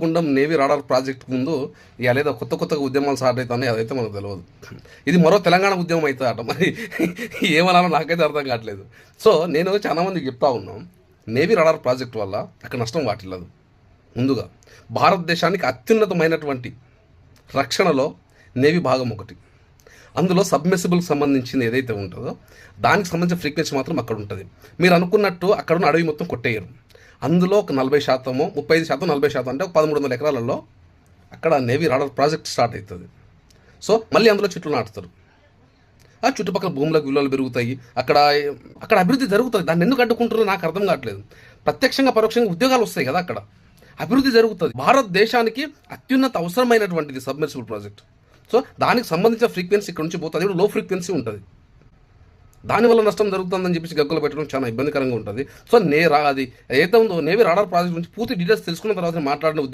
గుండం navy radar project ముందు ఇక లేదా కొత్తగా ఉద్యమాలు స్టార్ట్ అవుతాయి, అదైతే మనకు తెలియదు. ఇది మరో తెలంగాణ ఉద్యమం అవుతుంది అట, మరి ఏమనాలో నాకైతే అర్థం కావట్లేదు. సో నేను చాలా మందికి చెప్తా ఉన్నాం, నేవీ రాడార్ ప్రాజెక్ట్ వల్ల అక్కడ నష్టం వాటిల్లదు. ముందుగా భారతదేశానికి అత్యున్నతమైనటువంటి రక్షణలో నేవీ భాగం ఒకటి. అందులో సబ్మెర్సిబుల్కి సంబంధించింది ఏదైతే ఉంటుందో దానికి సంబంధించిన ఫ్రీక్వెన్సీ మాత్రం అక్కడ ఉంటుంది. మీరు అనుకున్నట్టు అక్కడ ఉన్న అడవి మొత్తం కొట్టేయరు. అందులో ఒక 40%, 35%, 40% అంటే ఒక 1300 ఎకరాలలో అక్కడ నేవీ రాడార్ ప్రాజెక్ట్ స్టార్ట్ అవుతుంది. సో మళ్ళీ అందులో చెట్లు నాటుతారు. ఆ చుట్టుపక్కల భూములకు విలువలు పెరుగుతాయి, అక్కడ అక్కడ అభివృద్ధి జరుగుతుంది. దాన్ని ఎందుకు అడ్డుకుంటారో నాకు అర్థం కావట్లేదు. ప్రత్యక్షంగా పరోక్షంగా ఉద్యోగాలు వస్తాయి కదా, అక్కడ అభివృద్ధి జరుగుతుంది. భారతదేశానికి అత్యున్నత అవసరమైనటువంటిది సబ్మెర్సిబుల్ ప్రాజెక్ట్. సో దానికి సంబంధించిన ఫ్రీక్వెన్సీ ఇక్కడ నుంచి పోతుంది, అది లో ఫ్రీక్వెన్సీ ఉంటుంది. దానివల్ల నష్టం జరుగుతుందని చెప్పేసి గగ్గలు పెట్టడం చాలా ఇబ్బందికరంగా ఉంటుంది. సో అది ఏదైతే ఉందో నేవీ రాడార్ ప్రాజెక్ట్ గురించి పూర్తి డీటెయిల్స్ తెలుసుకున్న తర్వాత మాట్లాడిన ఉద్దేశం